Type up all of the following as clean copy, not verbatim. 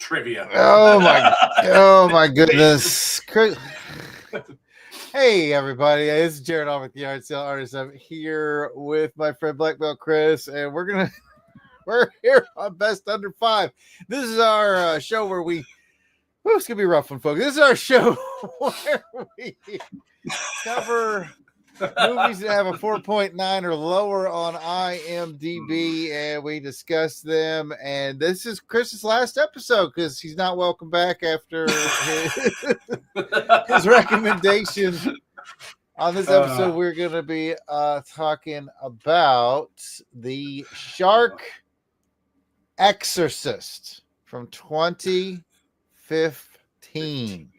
trivia. Oh my goodness. Hey everybody, it's Jarrod with the Yard Sale Artist. I'm here with my friend Black Belt Chris, and we're here on Best Under 5. This is our show where it's gonna be a rough one, folks. This is our show where we cover movies that have a 4.9 or lower on IMDB, and we discuss them. And this is Chris's last episode because he's not welcome back after his recommendation. On this episode, we're going to be talking about the Shark Exorcist from 2015.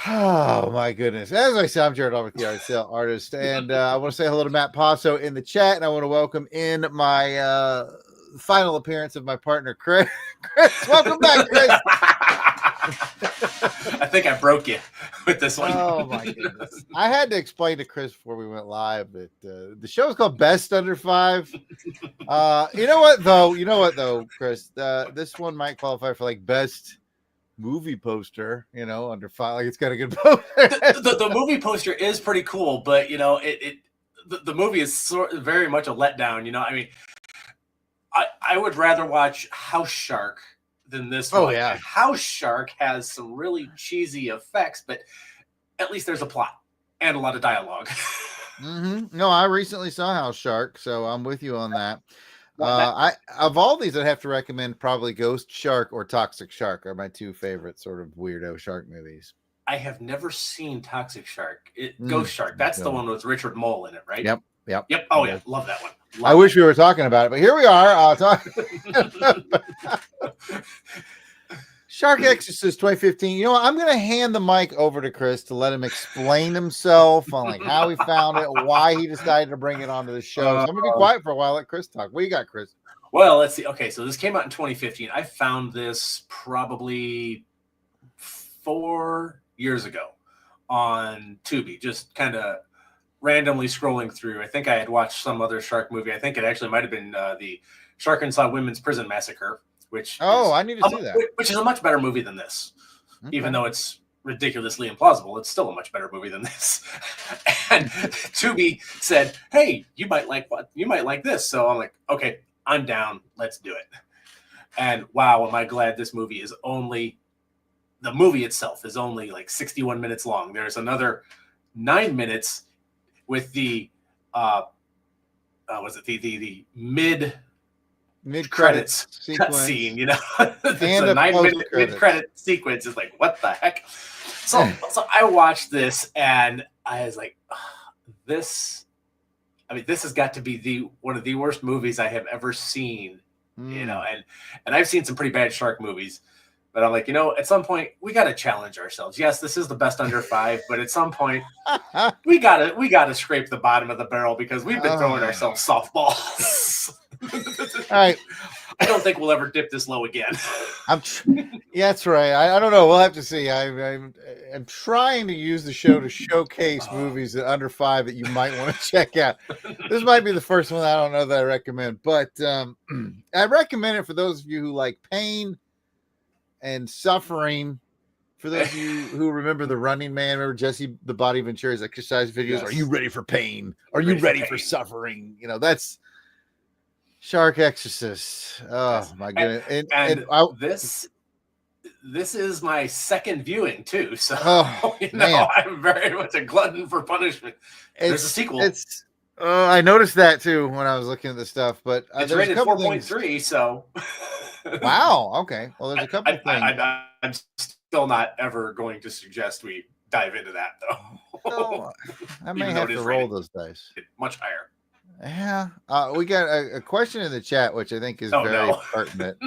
Oh my goodness. As I said, I'm Jarrod with the Art Sale Artist, and I want to say hello to Matt Passo in the chat, and I want to welcome in my final appearance of my partner Chris. Welcome back, Chris. I think I broke you with this one. Oh my goodness. I had to explain to Chris before we went live that the show is called Best Under 5. You know what though, Chris? This one might qualify for like best movie poster, under 5. Like, it's got a good poster. the movie poster is pretty cool, but the movie is very much a letdown. I mean, I would rather watch House Shark than this one. Oh yeah, House Shark has some really cheesy effects, but at least there's a plot and a lot of dialogue. No, I recently saw House Shark, so I'm with you on that. Of all these, I'd have to recommend probably Ghost Shark or Toxic Shark are my two favorite sort of weirdo shark movies. I have never seen Toxic Shark. Ghost Shark. That's the one with Richard Mole in it, right? Yep. Oh yeah, love that one. I wish we were talking about it, but here we are. Shark Exorcist 2015. You know what? I'm going to hand the mic over to Chris to let him explain himself on like how he found it, why he decided to bring it onto the show. So I'm going to be quiet for a while. Let Chris talk. What you got, Chris? Well, let's see. Okay, so this came out in 2015. I found this probably 4 years ago on Tubi, just kind of randomly scrolling through. I think I had watched some other shark movie. I think it actually might have been the Arkansas Women's Prison Massacre, which I need to see that. Which is a much better movie than this. Okay. Even though it's ridiculously implausible, it's still a much better movie than this. And Tubi said, "Hey, you might like this." So I'm like, "Okay, I'm down. Let's do it." And wow, am I glad this movie is only the movie itself is only like 61 minutes long. There's another 9 minutes with the the mid credits cutscene, and a 9-minute mid credit sequence is like, what the heck? So I watched this and I was like, this has got to be one of the worst movies I have ever seen, and I've seen some pretty bad shark movies. But I'm like, at some point we got to challenge ourselves. Yes, this is the best under 5, but at some point we gotta scrape the bottom of the barrel because we've been throwing ourselves softballs. All right, I don't think we'll ever dip this low again. Yeah, that's right. I don't know. We'll have to see. I'm trying to use the show to showcase movies that under 5 that you might want to check out. This might be the first one I don't know that I recommend, but I recommend it for those of you who like pain and suffering. For those of you who remember The Running Man, remember Jesse the Body Ventura's exercise videos? Yes. Are you ready for pain? Are you ready for suffering? That's Shark Exorcist. Oh my goodness! And this is my second viewing too, so I'm very much a glutton for punishment. There's a sequel. I noticed that too when I was looking at the stuff, but it's rated 4.3. So wow. Okay. Well, there's a couple things. I'm still not ever going to suggest we dive into that though. No, I may have to roll those dice. Much higher. Yeah. We got a question in the chat, which I think is very pertinent.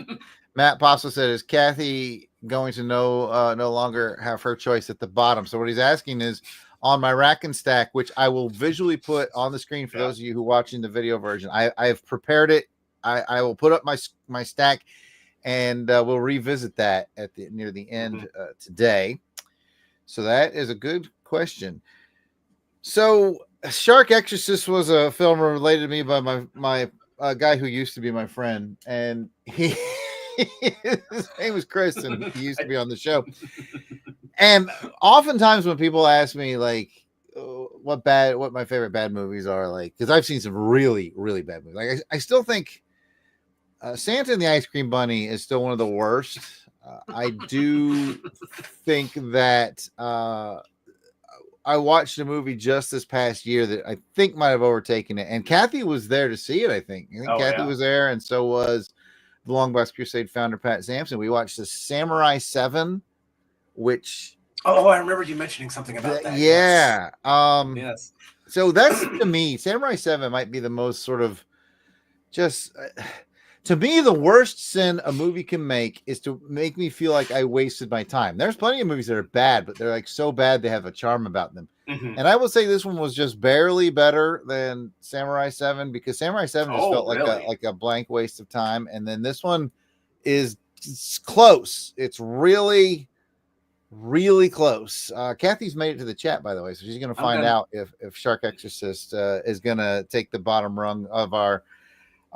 Matt Passo said, "Is Kathy going to no longer have her choice at the bottom?" So what he's asking is, on my rack and stack, which I will visually put on the screen for those of you who are watching the video version, I have prepared it. I will put up my stack, and we'll revisit that near the end today. So that is a good question. So Shark Exorcist was a film related to me by my guy who used to be my friend, and he His name was Chris, and he used to be on the show. And oftentimes when people ask me like what my favorite bad movies are, like, because I've seen some really, really bad movies. Like I still think Santa and the Ice Cream Bunny is still one of the worst. I do think that I watched a movie just this past year that I think might have overtaken it, and Kathy was there to see it. I think Kathy was there, and so was the Longbox Crusade founder Pat Sampson. We watched the Samurai 7, which I remember you mentioning something about that. Yeah. Yes. So that's, to me, Samurai 7 might be the most sort of just to me, the worst sin a movie can make is to make me feel like I wasted my time. There's plenty of movies that are bad, but they're like so bad they have a charm about them. Mm-hmm. And I will say this one was just barely better than Samurai 7, because Samurai 7 just felt like a blank waste of time. And then this one is close. It's really, really close. Kathy's made it to the chat, by the way, so she's going to find out if Shark Exorcist is going to take the bottom rung of our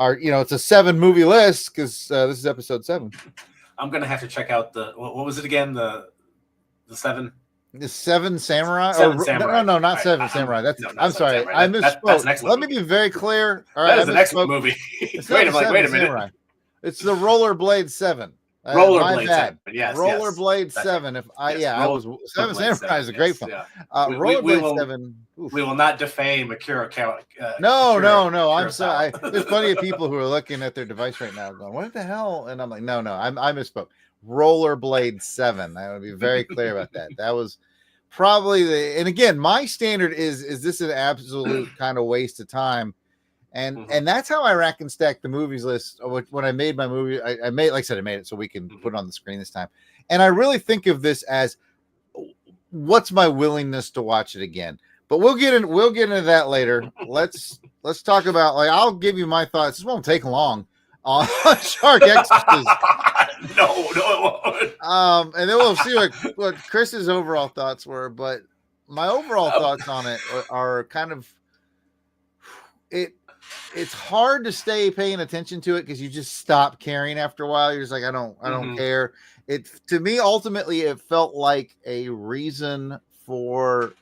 it's a 7 movie list, because this is episode 7. I'm gonna have to check out what was it again? The 7. The 7 Samurai? Samurai. No, not 7 Samurai. I'm sorry. Samurai. I misspoke. Let me be very clear. All right, that is the next movie. wait a minute. Samurai. It's the Rollerblade 7. Rollerblade 7. Yes. Rollerblade 7. I was 7 Samurai is a great film. Yeah. Rollerblade 7. Oof. We will not defame Akira. No. I'm sorry. There's plenty of people who are looking at their device right now going, "What the hell?" And I'm like, no. I misspoke. Rollerblade 7. I want to be very clear about that. That was probably and again, my standard is this an absolute kind of waste of time. And that's how I rack and stack the movies list. When I made my movie, I made, like I said, I made it so we can put it on the screen this time. And I really think of this as what's my willingness to watch it again. But we'll get into that later. Let's talk about, like, I'll give you my thoughts. This won't take long on Shark Exorcist. No, it won't. And then we'll see what Chris's overall thoughts were. But my overall thoughts on it are kind of it's hard to stay paying attention to it because you just stop caring after a while. You're just like, I don't care. To me, ultimately, it felt like a reason for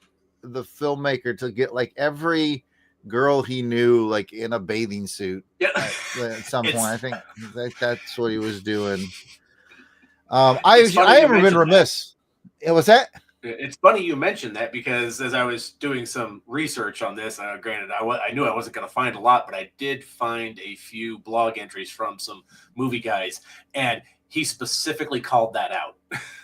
the filmmaker to get like every girl he knew like in a bathing suit at some point. I think that's what he was doing. I haven't been remiss. Was that? It's funny you mentioned that, because as I was doing some research on this, granted, I knew I wasn't going to find a lot, but I did find a few blog entries from some movie guys, and he specifically called that out.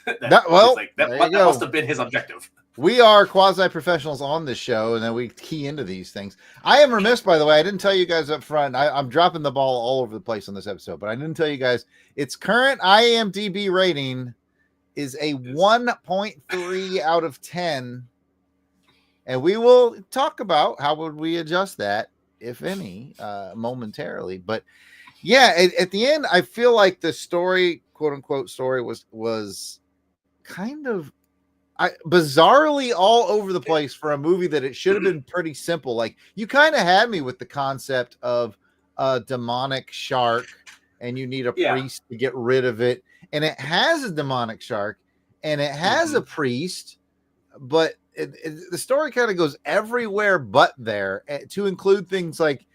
that must have been his objective. We are quasi-professionals on this show, and then we key into these things. I am remiss, by the way. I didn't tell you guys up front. I'm dropping the ball all over the place on this episode, but I didn't tell you guys its current IMDB rating is a 1.3 out of 10. And we will talk about how would we adjust that, if any, momentarily. But yeah, at the end, I feel like the story, quote unquote story, was kind of bizarrely all over the place for a movie that it should have been pretty simple. Like, you kind of had me with the concept of a demonic shark, and you need a priest to get rid of it. And it has a demonic shark, and it has a priest, but the story kind of goes everywhere but there, to include things like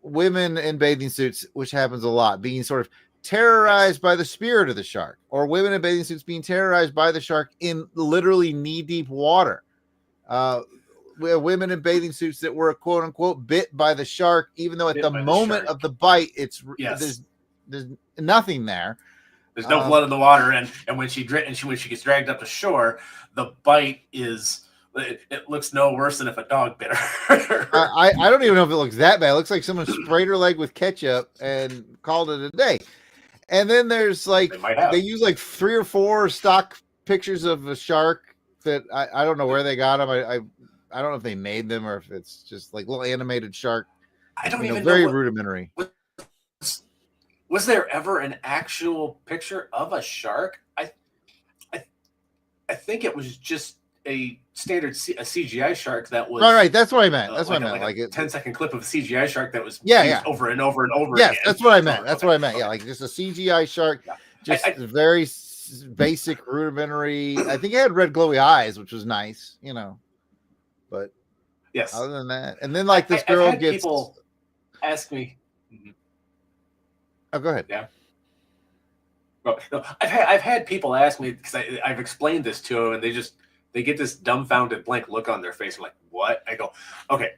women in bathing suits, which happens a lot, being sort of terrorized by the spirit of the shark, or women in bathing suits being terrorized by the shark in literally knee-deep water. Women in bathing suits that were, quote unquote, bit by the shark, even though at the moment of the bite, there's nothing there. There's no blood in the water, and when she gets dragged up to shore, the bite it looks no worse than if a dog bit her. I don't even know if it looks that bad. It looks like someone sprayed her leg with ketchup and called it a day. And then there's like they use like 3 or 4 stock pictures of a shark that I don't know where they got them. I don't know if they made them or if it's just like little animated shark. I don't even know. Very rudimentary. Was there ever an actual picture of a shark? I think it was just a standard a CGI shark that was right. That's what I meant. That's what I meant. Like a 10-second clip of a CGI shark that was used over and over and over again. That's what I meant. That's what I meant. Yeah, like just a CGI shark, just very basic, rudimentary. I think it had red glowy eyes, which was nice, you know. But yes, other than that, and then like this girl gets people ask me. Oh, go ahead. Yeah. Well, no, I've had people ask me because I've explained this to them, and they get this dumbfounded blank look on their face. I'm like, what? I go, okay.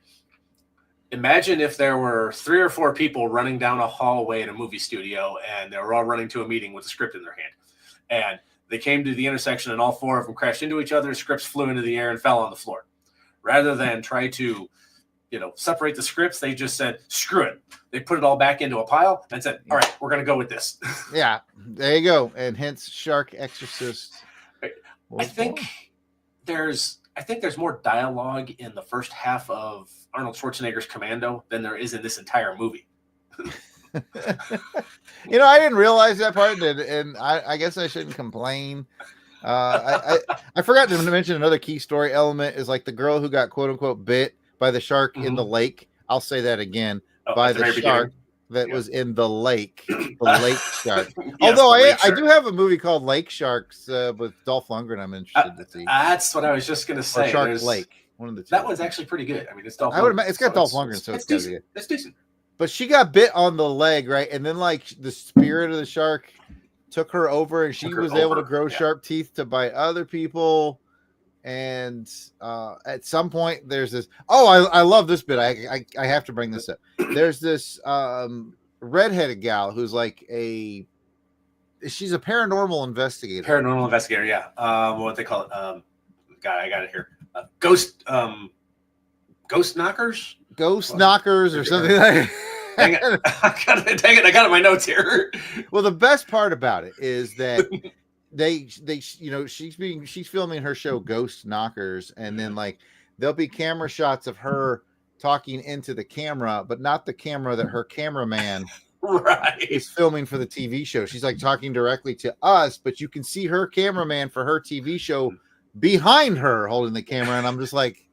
Imagine if there were 3 or 4 people running down a hallway in a movie studio, and they were all running to a meeting with a script in their hand, and they came to the intersection, and all 4 of them crashed into each other. Scripts flew into the air and fell on the floor. Rather than try to, separate the scripts, they just said, screw it. They put it all back into a pile and said, all right, we're going to go with this. Yeah, there you go. And hence Shark Exorcist. I think there's more dialogue in the first half of Arnold Schwarzenegger's Commando than there is in this entire movie. I didn't realize that part, and I guess I shouldn't complain. I forgot to mention another key story element is like the girl who got quote unquote bit by the shark in the lake. I'll say that again, by the shark that was in the lake, the lake shark. Yes, although I do have a movie called Lake Sharks with Dolph Lundgren. I'm interested to see. That's what I was just gonna say. Or Shark Lake, one of the two. That one's actually pretty good. I mean, it's Dolph. It's got Dolph Lundgren, so it's decent. It's decent. But she got bit on the leg, right? And then like the spirit of the shark took her over, and she was able to grow sharp teeth to bite other people. And at some point there's this, I love this bit. I have to bring this up. There's this redheaded gal who's like she's a paranormal investigator. What they call it, I got it here. Ghost knockers or something like dang it. I got it in my notes here. Well, the best part about it is that she's filming her show Ghost Knockers, and then like there'll be camera shots of her talking into the camera, but not the camera that her cameraman is filming for the TV show. She's like talking directly to us, but you can see her cameraman for her TV show behind her holding the camera, and I'm just like,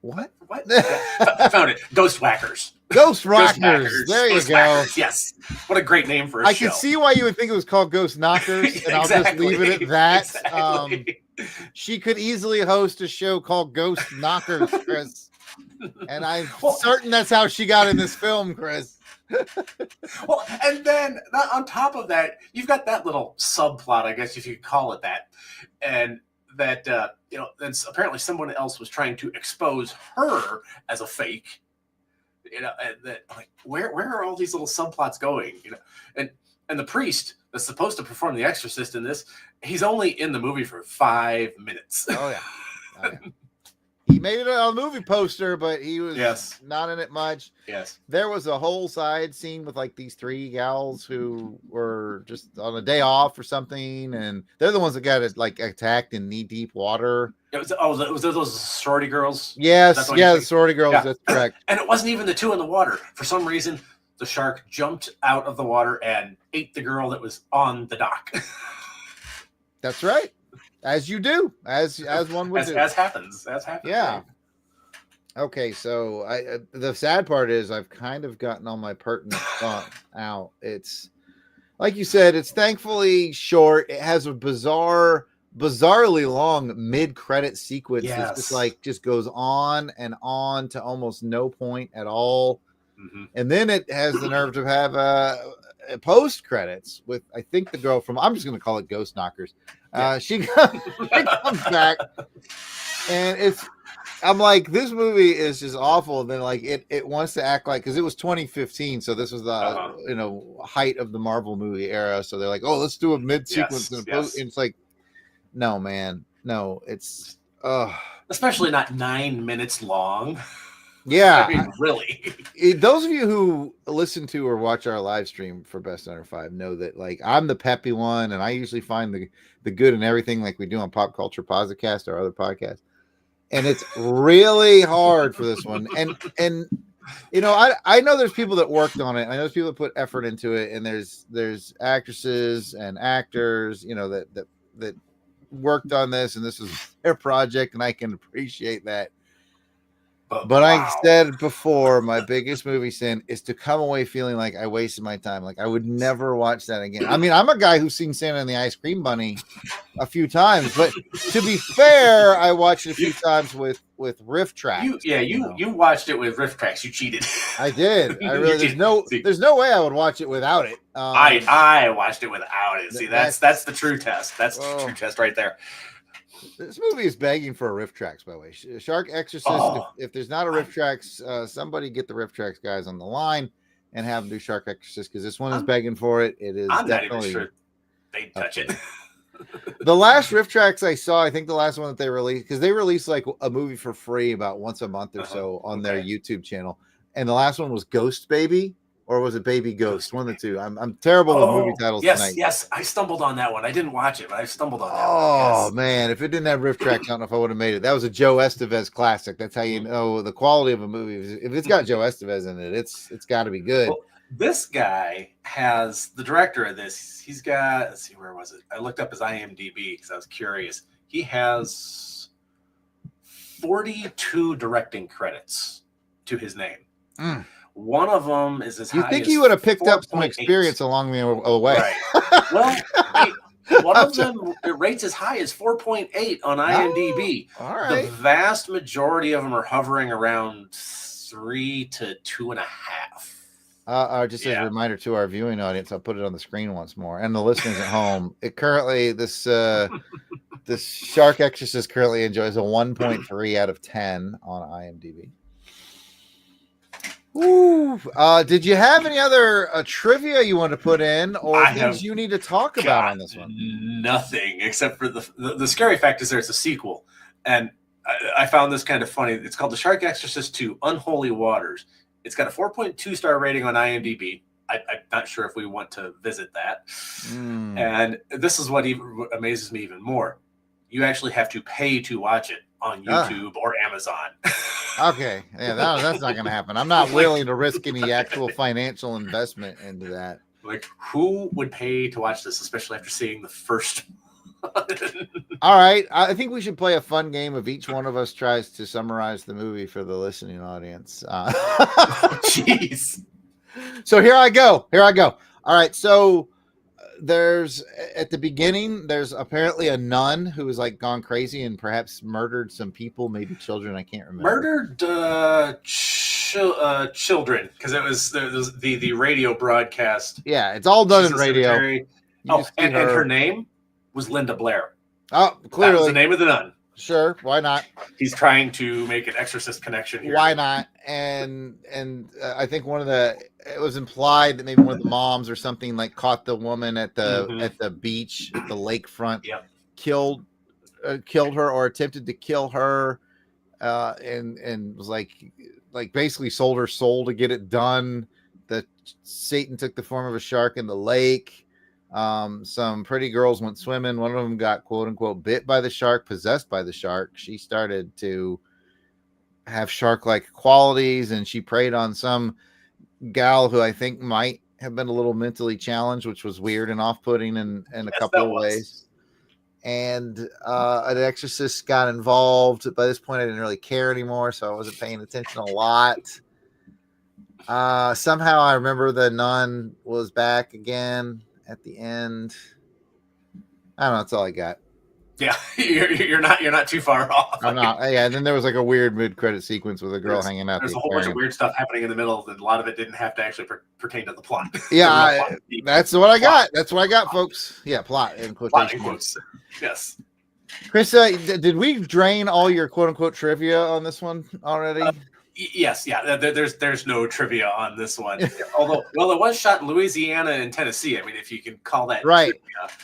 what? I found it. Ghost Whackers. Ghost Rockers. There you go. Yes. What a great name for a show. I can see why you would think it was called Ghost Knockers, and I'll just leave it at that. Exactly. She could easily host a show called Ghost Knockers, Chris. And I'm certain that's how she got in this film, Chris. Well, and then on top of that, you've got that little subplot, I guess if you could call it that. And that, then apparently someone else was trying to expose her as a fake. And that, like, where are all these little subplots going? And the priest that's supposed to perform the exorcist in this, he's only in the movie for 5 minutes. Oh yeah. He made it on a movie poster, but he was not in it much. Yes. There was a whole side scene with like these 3 gals who were just on a day off or something, and they're the ones that got like attacked in knee-deep water. Was those sorority girls? Yes, the sorority girls. Yeah. That's correct. And it wasn't even the 2 in the water. For some reason, the shark jumped out of the water and ate the girl that was on the dock. That's right. As you do, as one would do. As happens. Yeah. Okay, so the sad part is I've kind of gotten all my pertinent thought out. It's like you said, it's thankfully short. It has a bizarrely long mid-credit sequence. Yes. That just goes on and on to almost no point at all. Mm-hmm. And then it has the nerve to have a post credits with, I think, the girl from, I'm just going to call it Ghost Knockers. She comes back, and I'm like, this movie is just awful. And then like it wants to act like, because it was 2015, so this was the height of the Marvel movie era. So they're like, oh, let's do a mid sequence, and it's like, no, man, no, it's especially not 9 minutes long. Yeah, I mean, really. Those of you who listen to or watch our live stream for Best Under 5 know that like I'm the peppy one, and I usually find the good in everything, like we do on Pop Culture Podcast or other podcasts. And it's really hard for this one. And I know there's people that worked on it. I know there's people that put effort into it, and there's actresses and actors, that worked on this and this was their project, and I can appreciate that. But wow. I said before, my biggest movie sin is to come away feeling like I wasted my time. Like I would never watch that again. I mean, I'm a guy who's seen Santa and the Ice Cream Bunny a few times, but to be fair, I watched it a few times with riff tracks. You watched it with riff tracks. You cheated. I did. I really there's no way I would watch it without it. I watched it without it. See, that's the true test. That's the true test right there. This movie is begging for a riff tracks, by the way. Shark Exorcist. If there's not a riff tracks, somebody get the riff tracks guys on the line and have them do Shark Exorcist, because this one is begging for it. It is. I'm definitely not even sure they'd touch it. The last riff tracks I saw, I think the last one that they released, because they release like a movie for free about once a month or so on their YouTube channel, and the last one was Ghost Baby. Or was it Baby Ghost? One of the two. I'm terrible with movie titles tonight. Yes, I stumbled on that one. I didn't watch it, but I stumbled on that one. Oh, man. If it didn't have riff tracks, I don't know if I would have made it. That was a Joe Estevez classic. That's how you know the quality of a movie. If it's got Joe Estevez in it, it's got to be good. Well, this guy has, the director of this, he's got, let's see, where was it? I looked up his IMDb because I was curious. He has 42 directing credits to his name. One of them is as high as you think he would have picked up some experience along the way? Right. Well, one of them it rates as high as 4.8 on IMDb. All right. The vast majority of them are hovering around 3 to 2.5. Just as a reminder to our viewing audience, I'll put it on the screen once more, and the listeners at home. It currently this Shark Exorcist currently enjoys a 1.3 out of 10 on IMDb. Ooh. Did you have any other trivia you want to put in, or things you need to talk about on this one? Nothing except for the scary fact is there's a sequel, and I found this kind of funny. It's called The Shark Exorcist 2: Unholy Waters. It's got a 4.2 star rating on IMDb. I'm not sure if we want to visit that. And this is what amazes me even more. You actually have to pay to watch it on YouTube or Amazon. Okay. Yeah, that's not going to happen. I'm not willing to risk any actual financial investment into that. Like, who would pay to watch this, especially after seeing the first one? All right. I think we should play a fun game of each one of us tries to summarize the movie for the listening audience. Jeez. So here I go. All right. So there's at the beginning, there's apparently a nun who has like gone crazy and perhaps murdered some people, maybe children. I can't remember. Murdered children, because it was the radio broadcast. Yeah, it's all done in radio. And her name was Linda Blair. Oh, clearly that was the name of the nun. Sure, why not? He's trying to make an exorcist connection here. Why not? And I think it was implied that maybe one of the moms or something like caught the woman at the beach at the lakefront, killed her or attempted to kill her, and was like basically sold her soul to get it done. That Satan took the form of a shark in the lake. Some pretty girls went swimming. One of them got quote unquote bit by the shark, possessed by the shark. She started to have shark-like qualities, and she preyed on some gal who I think might have been a little mentally challenged, which was weird and off-putting in a couple of ways. And an exorcist got involved. By this point, I didn't really care anymore, so I wasn't paying attention a lot. Somehow I remember the nun was back again at the end. I don't know. That's all I got. Yeah, you're not too far off. I'm not. Yeah, and then there was like a weird mid-credit sequence with a girl hanging out. There's a whole bunch of weird stuff happening in the middle, and a lot of it didn't have to actually pertain to the plot. Yeah, that's what I got. That's what I got, folks. Yeah, plot in quotation quotes. Yes. Chris, did we drain all your quote-unquote trivia on this one already? Yes, yeah. There's no trivia on this one. Although, it was shot in Louisiana and Tennessee. I mean, if you can call that right.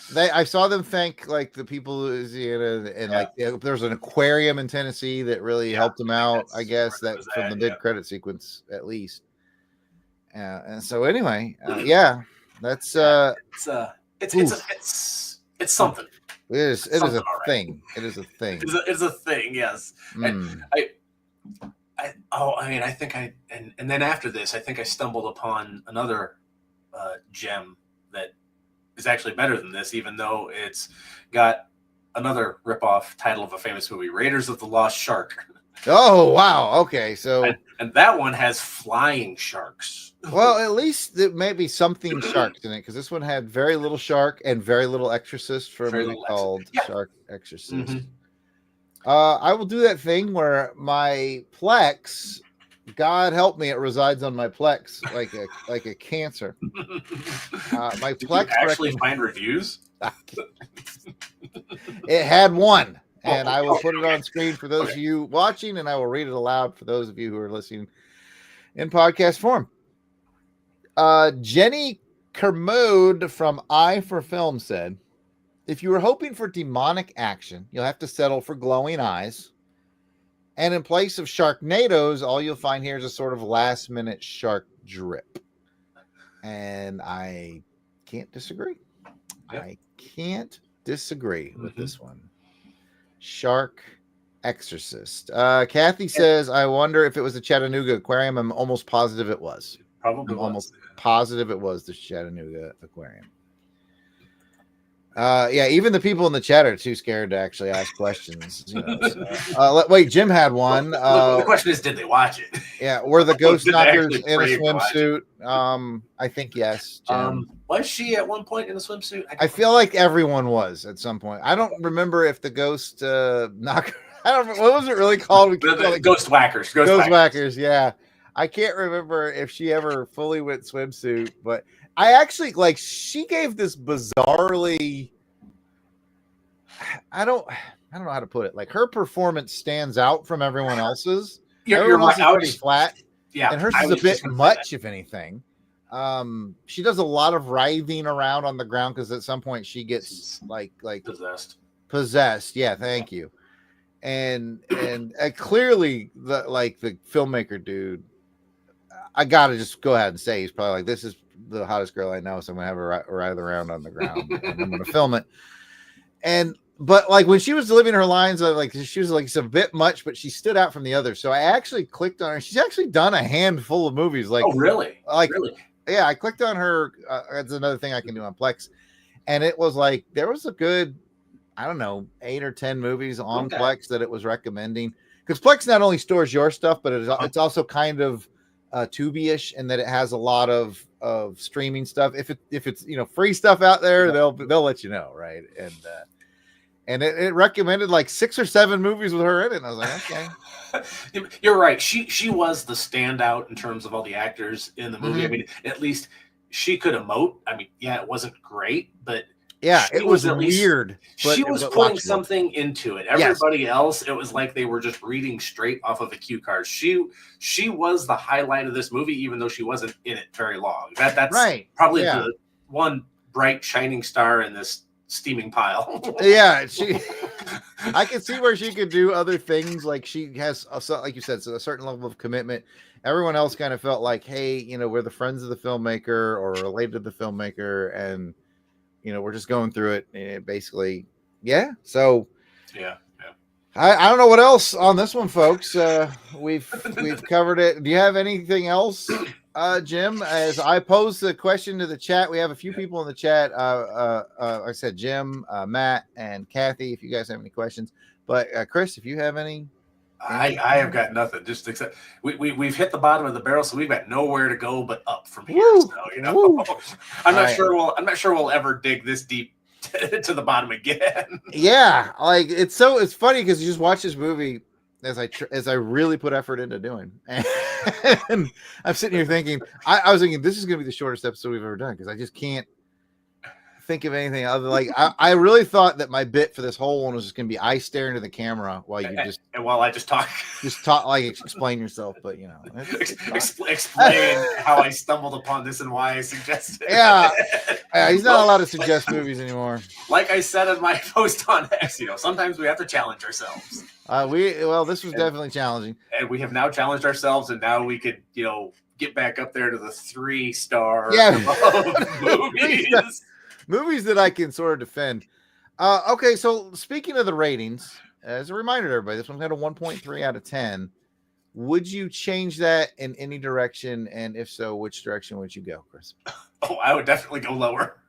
Trivia. I saw them thank like the people of Louisiana, and like there's an aquarium in Tennessee that really helped them out. I guess that from the mid-credit sequence at least. And so anyway, that's it's something. It is a thing. It is a thing. It's a thing. Yes. I think and then after this, I think I stumbled upon another gem that is actually better than this, even though it's got another ripoff title of a famous movie, Raiders of the Lost Shark. Oh, wow. Okay, so and that one has flying sharks. Well, at least there may be something sharks in it, because this one had very little shark and very little Exorcist for a movie called Shark Exorcist. Mm-hmm. I will do that thing where my Plex, God help me, it resides on my Plex like a cancer. My Did Plex you actually find reviews? It had one, and I will put it on screen for those of you watching, and I will read it aloud for those of you who are listening in podcast form. Jenny Kermode from I for Film said, if you were hoping for demonic action, you'll have to settle for glowing eyes. And in place of Sharknadoes, all you'll find here is a sort of last minute shark drip. And I can't disagree. Yep. I can't disagree with this one. Shark Exorcist. Kathy says, I wonder if it was the Chattanooga Aquarium. I'm almost positive it was. Probably almost positive it was the Chattanooga Aquarium. Yeah, even the people in the chat are too scared to actually ask questions. You know, wait, Jim had one. The question is, did they watch it? Yeah, were the ghost knockers in a swimsuit? I think yes. Jim. Was she at one point in a swimsuit? I feel like everyone was at some point. I don't remember if the ghost knocker. I don't remember, what was it really called? Ghost whackers. Ghost whackers. Yeah. I can't remember if she ever fully went swimsuit, but I actually she gave this bizarrely, I don't know how to put it. Like, her performance stands out from everyone else's. You're right. Pretty flat. Yeah. And hers is a bit much, if anything. She does a lot of writhing around on the ground because at some point she gets like possessed. Yeah. Thank you. And clearly the filmmaker dude, I gotta just go ahead and say he's probably like, this is the hottest girl I know, so I'm gonna have her writhe around on the ground and I'm gonna film it. But like when she was delivering her lines, she was like, it's a bit much, but she stood out from the others. So I actually clicked on her. She's actually done a handful of movies. Like, oh really? Really? Yeah, I clicked on her. That's another thing I can do on Plex, and it was like there was a good, I don't know, 8 or 10 movies on Plex that it was recommending, because Plex not only stores your stuff, but it's also kind of Tubi-ish in that it has a lot of streaming stuff. If it's free stuff out there, they'll let you know, right? And it recommended like 6 or 7 movies with her in it. And I was like, okay. You're right. She was the standout in terms of all the actors in the movie. I mean, at least she could emote. I mean, yeah, it wasn't great, but yeah, it was at weird. She was putting something into it. Everybody else, it was like they were just reading straight off of a cue card. She was the highlight of this movie, even though she wasn't in it very long. That's right. Probably the one bright shining star in this steaming pile. Yeah, I can see where she could do other things. Like, she has, like you said, a certain level of commitment. Everyone else kind of felt like, hey, we're the friends of the filmmaker or related to the filmmaker, and we're just going through it. And basically, yeah. So yeah. I don't know what else on this one, folks. We've covered it. Do you have anything else, Jim? As I pose the question to the chat, we have a few people in the chat. Like I said, Jim, Matt, and Kathy, if you guys have any questions. But Chris, if you have any. I have got nothing. Just except we've hit the bottom of the barrel, so we've got nowhere to go but up from here. Woo, so, I'm not sure we'll ever dig this deep to the bottom again. Yeah, like it's funny because you just watch this movie as I really put effort into doing, and I'm sitting here thinking, I was thinking this is going to be the shortest episode we've ever done because I just can't think of anything other. Like I really thought that my bit for this whole one was just going to be I stare into the camera while you while I just talk, like explain yourself, but explain how I stumbled upon this and why I suggested. Yeah, he's not allowed to suggest movies anymore. Like I said in my post on X, sometimes we have to challenge ourselves. This was definitely challenging, and we have now challenged ourselves, and now we could get back up there to the 3-star movies. Movies that I can sort of defend. Okay, so speaking of the ratings, as a reminder to everybody, this one's got a 1.3 out of 10. Would you change that in any direction? And if so, which direction would you go, Chris? Oh, I would definitely go lower.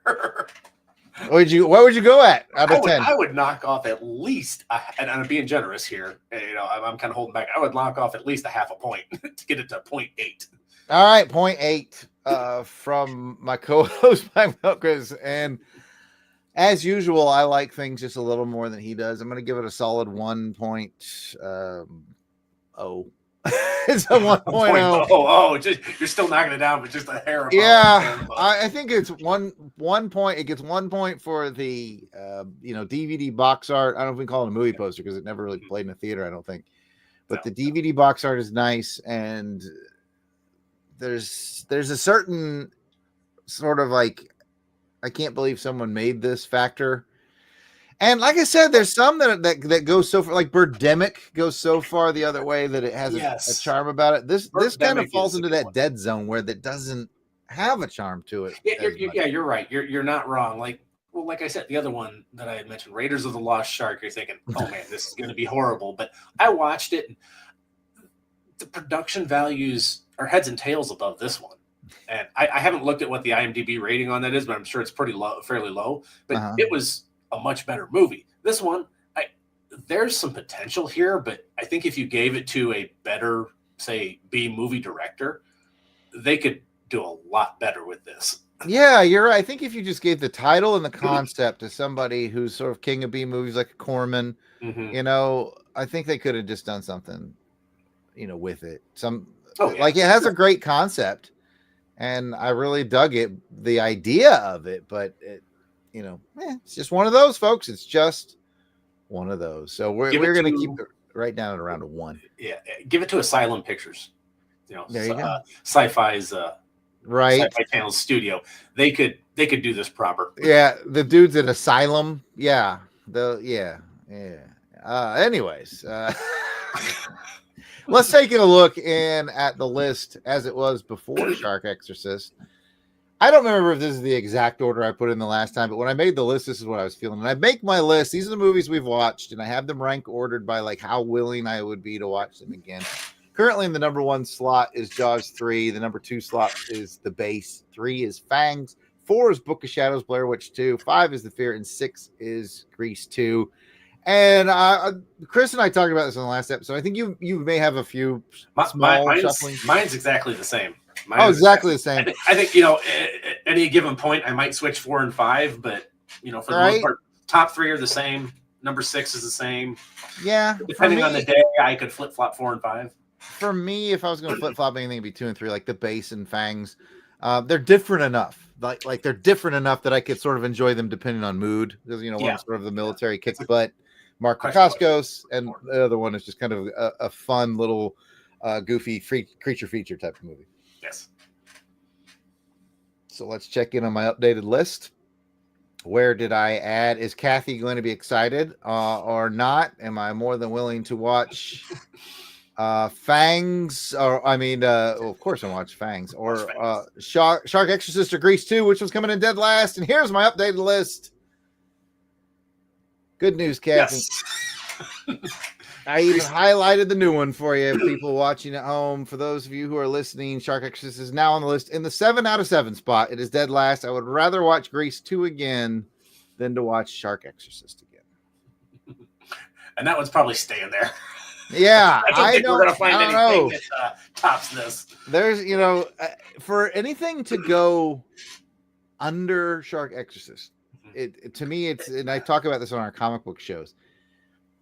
What would you go at out of 10? I would knock off at least, and I'm being generous here. I'm kind of holding back. I would knock off at least a half a point to get it to 0.8. All right, 0.8 from my co-host, Mike Chris. And as usual, I like things just a little more than he does. I'm going to give it a solid 1.0. It's a 1.0. Oh, you're still knocking it down, but just a hair above. Yeah, I think it's one point. It gets 1 point for the DVD box art. I don't know if we call it a movie poster because it never really played in a theater, I don't think. But the DVD box art is nice, and there's a certain sort of like, I can't believe someone made this factor. And like I said, there's some that goes so far, like Birdemic goes so far the other way that it has a charm about it. This kind of falls into that dead zone where that doesn't have a charm to it. You're right. You're not wrong. Like I said, the other one that I had mentioned, Raiders of the Lost Shark, you're thinking, oh man, this is going to be horrible. But I watched it, and the production values are heads and tails above this one. And I haven't looked at what the IMDb rating on that is, but I'm sure it's pretty low, fairly low. But it was a much better movie. This one, there's some potential here, but I think if you gave it to a better, say, B movie director, they could do a lot better with this. Yeah, you're right. I think if you just gave the title and the concept to somebody who's sort of king of B movies like Corman, I think they could have just done something, with it. Like it has a great concept, and I really dug it, the idea of it, but it's just one of those, folks. It's just one of those. So we're going to keep it right down at around a 1. Yeah, give it to Asylum Pictures. There you go. Sci-Fi's right. Sci-Fi Channel's studio. They could do this proper. Yeah, the dudes at Asylum. Yeah. Anyways, let's take a look at the list as it was before Shark Exorcist. I don't remember if this is the exact order I put in the last time, but when I made the list, this is what I was feeling. And I make my list. These are the movies we've watched, and I have them rank ordered by like how willing I would be to watch them again. Currently in the number 1 slot is Jaws 3. The number 2 slot is The Base. 3 is Fangs. 4 is Book of Shadows, Blair Witch 2. 5 is The Fear, and 6 is Grease 2. And Chris and I talked about this in the last episode. I think you may have a few small shuffling. Mine's exactly the same. Exactly the same. I think at any given point, I might switch 4 and 5, but for the most part, top 3 are the same. Number 6 is the same. Yeah. Depending on the day, I could flip flop 4 and 5. For me, if I was going to flip flop anything, it'd be 2 and 3, like The Base and Fangs. They're different enough. Like they're different enough that I could sort of enjoy them depending on mood. Because one's sort of the military kicks butt, Mark Dacascos, and the other one is just kind of a fun little goofy creature feature type of movie. Yes. So let's check in on my updated list. Where did I add? Is Kathy going to be excited or not? Am I more than willing to watch Fangs? Of course I watch Fangs. Or Shark Exorcist or Grease 2, which was coming in dead last. And here's my updated list. Good news, Kathy. Yes. I even highlighted the new one for you, people watching at home. For those of you who are listening, Shark Exorcist is now on the list in the 7 out of 7 spot. It is dead last. I would rather watch Grease 2 again than to watch Shark Exorcist again. And that one's probably staying there. Yeah, I don't think we're going to find anything that tops this. There's, for anything to go under Shark Exorcist, to me, it's, and I talk about this on our comic book shows.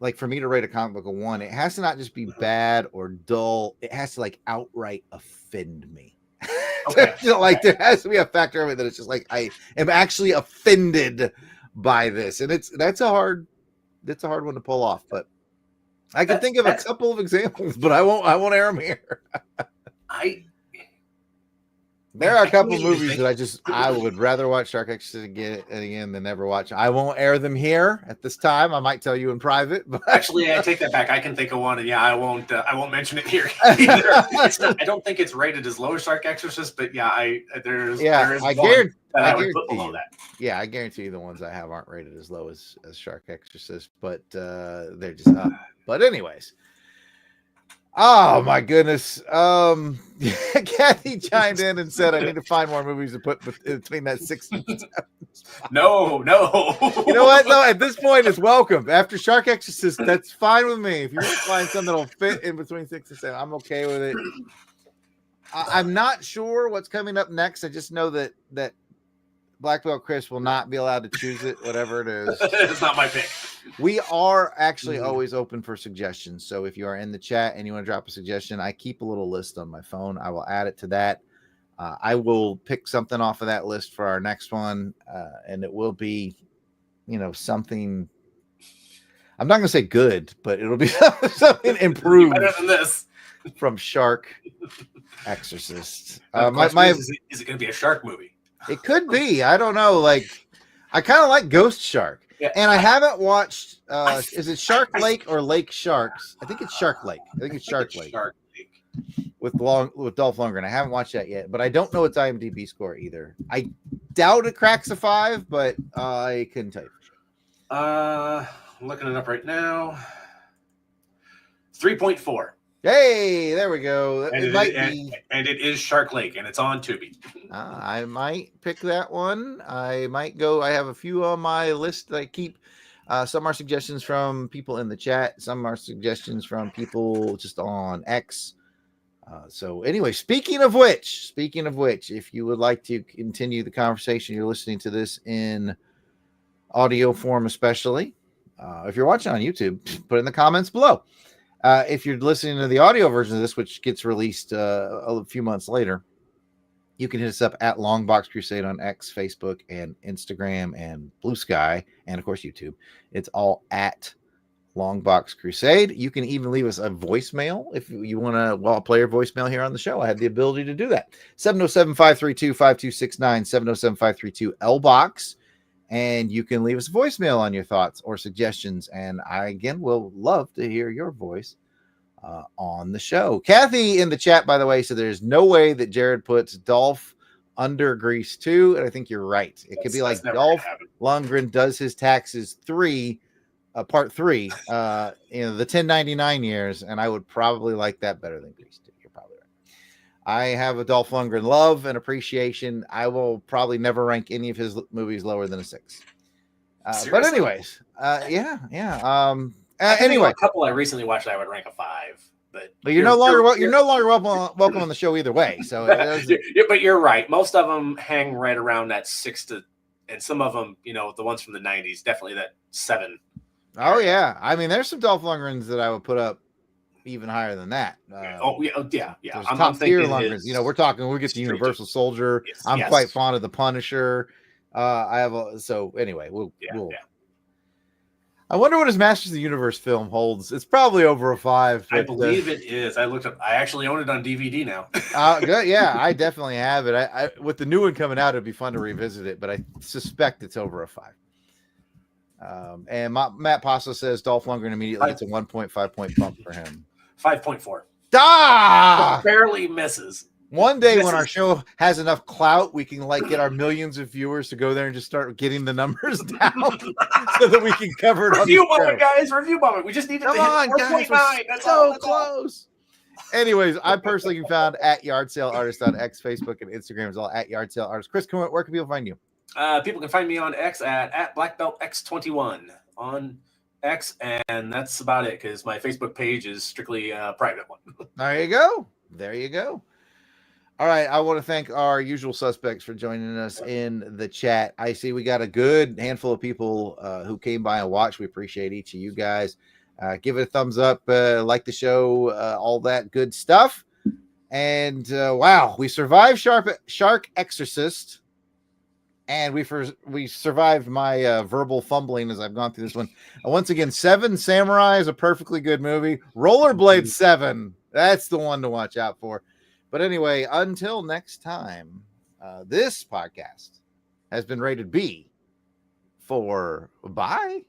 Like for me to rate a comic book a 1, it has to not just be bad or dull. It has to like outright offend me. Okay. There has to be a factor of it that it's just like I am actually offended by this, and that's a hard one to pull off. But I can think of a couple of examples, but I won't air them here. There are a couple of movies that I would rather watch Shark Exorcist again than never watch. I won't air them here at this time. I might tell you in private. But actually, I take that back. I can think of one, and I won't mention it here either. I don't think it's rated as low as Shark Exorcist, but there is I guarantee I would put below that. Yeah, I guarantee you the ones I have aren't rated as low as Shark Exorcist, but they're just up. But anyways, Oh my goodness. Kathy chimed in and said I need to find more movies to put between that 6 and 7. No. You know what though? At this point, it's welcome. After Shark Exorcist, that's fine with me. If you want to find something that'll fit in between 6 and 7, I'm okay with it. I'm not sure what's coming up next. I just know that Black Belt Chris will not be allowed to choose it, whatever it is. It's not my pick. We are actually always open for suggestions. So if you are in the chat and you want to drop a suggestion, I keep a little list on my phone. I will add it to that. I will pick something off of that list for our next one. And it will be, something. I'm not going to say good, but it'll be something improved. Better than this. From Shark Exorcist. Is it going to be a shark movie? It could be. I don't know. Like, I kind of like Ghost Shark. Yeah. And I haven't watched, is it Shark Lake or Lake Sharks? I think it's Shark Lake. I think it's Shark Lake. Shark Lake. With Dolph Lundgren. I haven't watched that yet, but I don't know its IMDb score either. I doubt it cracks a 5, but I couldn't tell you for sure. I'm looking it up right now. 3.4. Hey, there we go. And it is Shark Lake, and it's on Tubi. I might pick that one. I might go. I have a few on my list that I keep. Some are suggestions from people in the chat. Some are suggestions from people just on X. So anyway, speaking of which, if you would like to continue the conversation, you're listening to this in audio form, especially. If you're watching on YouTube, put in the comments below. If you're listening to the audio version of this, which gets released a few months later, you can hit us up at LONGBOX CRUSADE on X, Facebook, and Instagram, and Blue Sky, and of course YouTube. It's all at LONGBOX CRUSADE. You can even leave us a voicemail if you want to. Well, I'll play your voicemail here on the show. I have the ability to do that. 707-532-5269, 707-532-LBOX. And you can leave us a voicemail on your thoughts or suggestions. And I, again, will love to hear your voice on the show. Kathy in the chat, by the way, said there's no way that Jarrod puts Dolph under Grease 2. And I think you're right. It could be like Dolph Lundgren does his taxes part 3, the 1099 years. And I would probably like that better than Grease 2. You're probably right. I have a Dolph Lundgren love and appreciation. I will probably never rank any of his movies lower than a 6. But anyways, yeah. Anyway, a couple I recently watched, I would rank a 5. But you're no longer welcome on the show either way. So, but you're right. Most of them hang right around that 6 to, and some of them, the ones from the 90s, definitely that 7. Oh yeah, I mean, there's some Dolph Lundgrens that I would put up even higher than that. Yeah. There's top tier Lundgrens. We're talking. We get the Universal Soldier. I'm quite fond of the Punisher. I have anyway. We'll. I wonder what his Masters of the Universe film holds. It's probably over a 5. I believe it is. I looked up. I actually own it on DVD now. Good. Yeah, I definitely have it. I with the new one coming out, it'd be fun to revisit it. But I suspect it's over a 5. And Matt Paso says Dolph Lundgren immediately gets a 1.5 point bump for him. 5.4. Barely misses. One day when our show has enough clout, we can get our millions of viewers to go there and just start getting the numbers down so that we can cover it. Review moment, guys. Review moment. We just need to hit 4.9. That's so close. Anyways, I personally can be found at Yard Sale Artist on X, Facebook, and Instagram is all at Yard Sale Artist. Chris, where can people find you? People can find me on X at BlackBeltX21 on X, and that's about it because my Facebook page is strictly a private one. There you go. All right, I want to thank our usual suspects for joining us in the chat. I see we got a good handful of people who came by and watched. We appreciate each of you guys. Give it a thumbs up, like the show, all that good stuff. And wow, we survived Shark Exorcist. And we survived my verbal fumbling as I've gone through this one. Once again, 7 Samurai is a perfectly good movie. Rollerblade 7, that's the one to watch out for. But anyway, until next time, this podcast has been rated B for bye.